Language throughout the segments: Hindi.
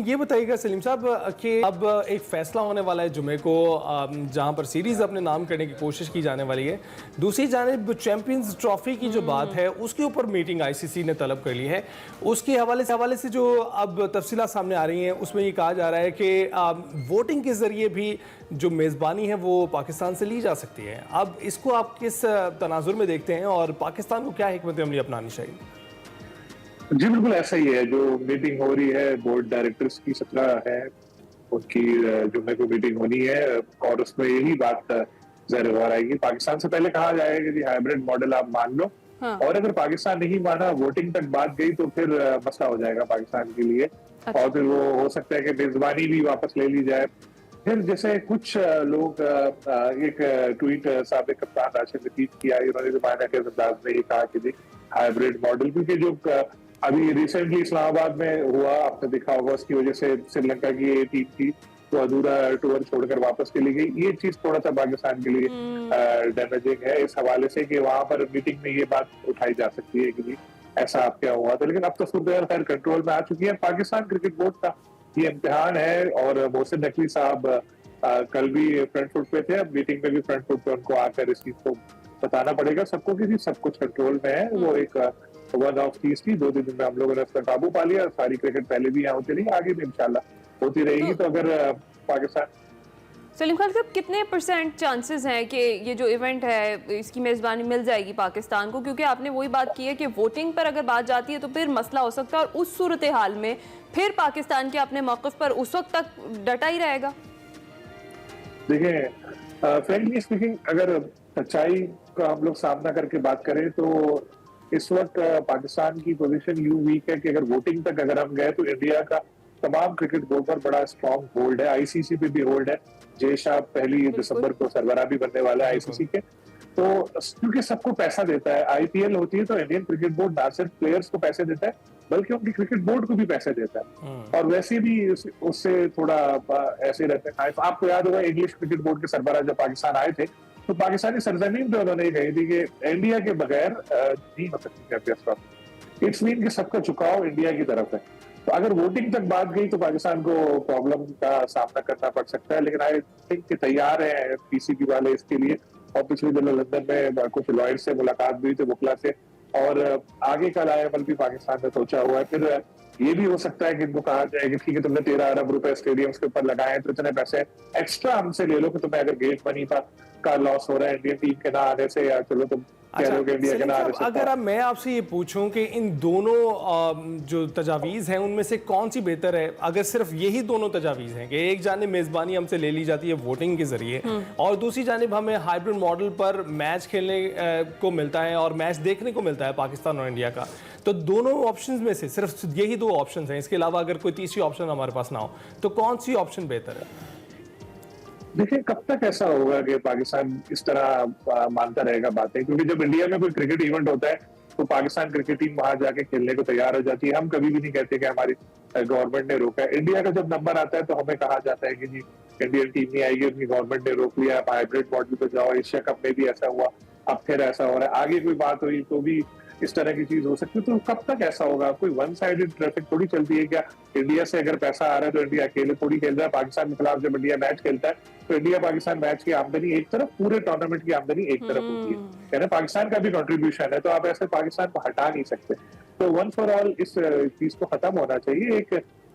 ये बताइएगा सलीम साहब कि अब एक फैसला होने वाला है जुमे को, जहां पर सीरीज अपने नाम करने की कोशिश की जाने वाली है। दूसरी जानिब चैंपियंस ट्रॉफी की जो बात है उसके ऊपर मीटिंग आईसीसी ने तलब कर ली है। उसके हवाले से जो अब तफसीलात सामने आ रही हैं उसमें ये कहा जा रहा है कि वोटिंग के जरिए भी जो मेज़बानी है वो पाकिस्तान से ली जा सकती है। अब इसको आप किस तनाजुर में देखते हैं और पाकिस्तान को क्या हिकमत अमली अपनानी चाहिए? जी बिल्कुल ऐसा ही है। जो मीटिंग हो रही है बोर्ड डायरेक्टर्स की 17 है, उनकी जुम्मे को मीटिंग होनी है और उसमें यही बात ज़ाहिर हो आएगी। पाकिस्तान से पहले कहा जाएगा कि जी हाइब्रिड मॉडल आप मान लो, हाँ। और अगर पाकिस्तान नहीं माना, वोटिंग तक बात गई तो फिर मसला हो जाएगा पाकिस्तान के लिए। अच्छा। और फिर वो हो सकता है कि मेजबानी भी वापस ले ली जाए। फिर जैसे कुछ लोग एक ट्वीट साबिक कप्तान राशिद लतीफ किया, उन्होंने ज़माना के अंदाज में ये कहा कि जी हाइब्रिड मॉडल, क्योंकि जो अभी रिसेंटली इस्लामाबाद में हुआ, आपने देखा होगा, उसकी वजह से श्रीलंका की ये टीम थी तो अधूरा टूर छोड़कर वापस चली गई। ये चीज थोड़ा सा पाकिस्तान के लिए डैमेजिंग है इस हवाले से कि वहां पर मीटिंग में ये बात उठाई जा सकती है कि जी ऐसा आप क्या हुआ था। लेकिन अब तो सूरत खैर कंट्रोल में आ चुकी है। पाकिस्तान क्रिकेट बोर्ड का ये इम्तिहान है और मोहसिन नकवी साहब कल भी फ्रंट फुट पे थे, अब मीटिंग में भी फ्रंट फुट पे उनको आकर इस चीज को बताना पड़ेगा सबको कि जी सब कुछ कंट्रोल में है। वो एक वन ऑफ चीज थी, 2 दिन में हम लोगों ने उसका काबू पा लिया। सारी क्रिकेट पहले भी यहाँ होती रही, आगे भी इंशाल्लाह होती रहेगी। तो अगर पाकिस्तान सलीम खान साहब, कितने % चांसेस हैं कि ये जो इवेंट है इसकी मेज़बानी मिल जाएगी पाकिस्तान को? क्योंकि आपने वही बात की है कि वोटिंग पर अगर बात जाती है तो फिर मसला हो सकता है, और उस सूरत हाल में फिर पाकिस्तान के अपने मौक़िफ़ पर उस वक्त तक डटा ही रहेगा। देखिए, फ्रेंकली स्पीकिंग, अगर सच्चाई का हम लोग सामना करके बात करें तो इस वक्त पाकिस्तान की पोजीशन यूं वीक है कि अगर वोटिंग तक अगर हम गए तो इंडिया का तमाम क्रिकेट बोर्ड पर बड़ा स्ट्रॉन्ग होल्ड है, आईसीसी पे भी होल्ड है। जय शाह 1 दिसंबर को सरबराह भी बनने वाला है आईसीसी के। तो क्योंकि सबको पैसा देता है, आईपीएल होती है तो इंडियन क्रिकेट बोर्ड ना सिर्फ प्लेयर्स को पैसे देता है बल्कि उनकी क्रिकेट बोर्ड को भी पैसे देता है, और वैसे भी उससे थोड़ा ऐसे रहते हैं। आपको याद होगा इंग्लिश क्रिकेट बोर्ड के सरबराह जब पाकिस्तान आए थे तो पाकिस्तानी सरजमीन पे उन्होंने कही थी कि इंडिया के बगैर नहीं हो सकती चैंपियंस ट्रॉफी। इट्स मीन कि सबका झुकाव इंडिया की तरफ है। तो अगर वोटिंग तक बात गई तो पाकिस्तान को प्रॉब्लम का सामना करना पड़ सकता है, लेकिन आई थिंक कि तैयार है पीसीबी वाले इसके लिए। और पिछले दिनों लंदन में कुछ लॉयर से मुलाकात भी हुई थी, वकला से, और आगे का लाएबल भी पाकिस्तान ने सोचा हुआ है। फिर ये भी हो सकता है कि इनको कहा जाए कि ठीक है, तुमने 13 अरब रुपए स्टेडियम्स के ऊपर लगाए तो इतने पैसे एक्स्ट्रा हमसे ले लो कि तुम्हें अगर गेट मनी का लॉस हो रहा है इंडियन टीम के ना आने से, या चलो तुम कह लो कि इंडिया के ना आने से। अगर अब मैं आपसे ये पूछूं कि इन दोनों जो तजावीज़ हैं उनमें से कौन सी बेहतर है, अगर सिर्फ यही दोनों तजावीज़ हैं कि एक जानिब मेज़बानी हमसे ले ली जाती है वोटिंग के जरिए और दूसरी जानिब हमें हाइब्रिड मॉडल पर मैच खेलने को मिलता है और मैच देखने को मिलता है पाकिस्तान और इंडिया का, तो दोनों ऑप्शंस में से सिर्फ यही 2 ऑप्शन हैं, इसके अलावा अगर कोई तीसरी ऑप्शन हमारे पास ना हो तो कौन सी ऑप्शन बेहतर है? देखिए, कब तक ऐसा होगा कि पाकिस्तान इस तरह मानता रहेगा बातें, क्योंकि जब इंडिया में कोई क्रिकेट इवेंट होता है तो पाकिस्तान क्रिकेट टीम वहां जाके खेलने को तैयार हो जाती है। हम कभी भी नहीं कहते कि हमारी गवर्नमेंट ने रोका है। इंडिया का जब नंबर आता है तो हमें कहा जाता है कि जी इंडियन टीम नहीं आएगी, उनकी गवर्नमेंट ने रोक लिया, आप हाइब्रिड मॉडल पे जाओ। एशिया कप में भी ऐसा हुआ, अब फिर ऐसा हो रहा है। आगे कोई बात हुई तो भी इस तरह की चीज हो सकती है। तो कब तक ऐसा होगा? कोई वन साइडेड ट्रैफिक थोड़ी चलती है क्या? इंडिया से अगर पैसा आ रहा है तो इंडिया अकेले थोड़ी खेल रहा है। पाकिस्तान के खिलाफ जब इंडिया मैच खेलता है तो इंडिया पाकिस्तान मैच की आमदनी एक तरफ, पूरे टूर्नामेंट की आमदनी एक तरफ होती है, यानी पाकिस्तान का भी कंट्रीब्यूशन है। तो आप ऐसे पाकिस्तान को हटा नहीं सकते। तो वन फॉर ऑल इस चीज को खत्म होना चाहिए।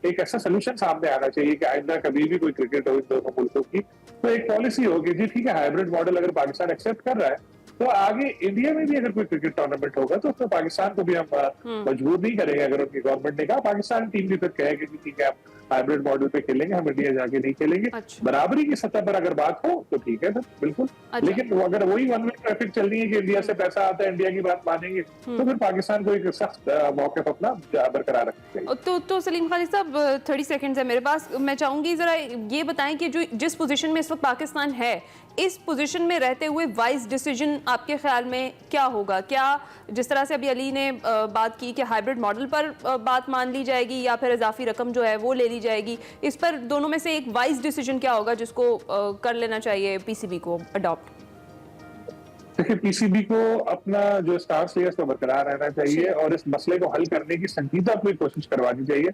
एक ऐसा सोल्यूशन सामने आना चाहिए कि आइंदा कभी भी कोई क्रिकेट हो इन दोनों मुल्कों की तो एक पॉलिसी होगी, जी ठीक है, हाइब्रिड मॉडल अगर पाकिस्तान एक्सेप्ट कर रहा है तो आगे इंडिया में भी अगर कोई क्रिकेट टूर्नामेंट होगा तो उसमें पाकिस्तान को भी हम मजबूर नहीं करेंगे। अगर उनकी गवर्नमेंट ने कहा, पाकिस्तान टीम भी फिर कहेगी कि ठीक है आप हाइब्रिड मॉडल पे खेलेंगे, हम इंडिया जाके नहीं खेलेंगे। अच्छा। बराबरी की सतह पर अगर बात हो तो ठीक है सर, बिल्कुल। अच्छा। लेकिन अगर वही वन वे ट्रैफिक चल रही है कि इंडिया से पैसा आता है, इंडिया की बात मानेंगे, तो फिर पाकिस्तान को एक सख्त मौके अपना बरकरार रखना चाहिए। तो सलीम खालिद साहब, 30 सेकंड्स है मेरे पास। मैं चाहूंगी जरा ये बताएं कि जो जिस पोजीशन में इस वक्त पाकिस्तान है, इस पोजीशन में रहते हुए वाइज डिसीजन आपके ख्याल में क्या होगा? क्या जिस तरह से अभी अली ने बात की कि हाइब्रिड मॉडल पर बात मान ली जाएगी या फिर इजाफी रकम जो है वो ले ली जाएगी, इस पर दोनों में से एक वाइज डिसीजन क्या होगा जिसको कर लेना चाहिए पीसीबी को अडॉप्ट? देखिए, पीसीबी को अपना जो स्टांस है उसको बरकरार रहना चाहिए और इस मसले को हल करने की संजीदा कोई कोशिश करवानी चाहिए।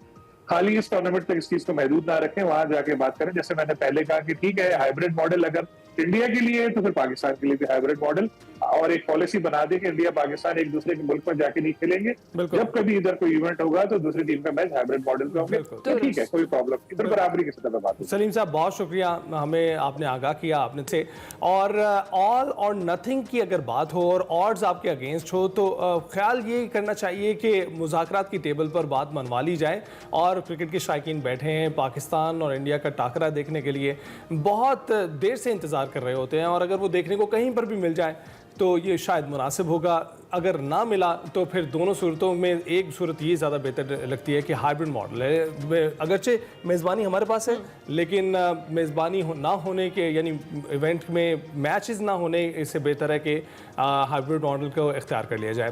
खाली इस टूर्नामेंट तक इस चीज को महदूद ना रखें, वहां जाके बात करें। जैसे मैंने पहले कहा कि ठीक है हाइब्रिड मॉडल अगर इंडिया के लिए है तो फिर पाकिस्तान के लिए भी हाइब्रिड मॉडल, और एक पॉलिसी बना दे कि इंडिया पाकिस्तान एक दूसरे के मुल्क में जाके नहीं खेलेंगे। बिल्कुल। जब कभी इधर कोई इवेंट होगा तो दूसरी टीम का मैच हाइब्रिड मॉडल पे होंगे, बिल्कुल। तो ठीक है, कोई प्रॉब्लम, इधर बराबरी की सतह पे बात होगी। सलीम साहब बहुत शुक्रिया, हमें आपने आगाह किया आपने से। और ऑल और नथिंग की अगर बात हो और ऑड्स आपके अगेंस्ट हो तो ख्याल ये करना चाहिए कि मुज़ाकरात की टेबल पर बात मनवा ली जाए और क्रिकेट के शायकीन बैठे हैं पाकिस्तान और इंडिया का टाकरा देखने के लिए, बहुत देर से इंतज़ार कर रहे होते हैं, और अगर वो देखने को कहीं पर भी मिल जाए तो ये शायद मुनासिब होगा। अगर ना मिला तो फिर दोनों सूरतों में एक सूरत ये ज़्यादा बेहतर लगती है कि हाइब्रिड मॉडल है। अगरचे मेज़बानी हमारे पास है, लेकिन मेज़बानी ना होने के यानी इवेंट में मैचेस ना होने, इससे बेहतर है कि हाइब्रिड मॉडल को इख्तियार कर लिया जाए।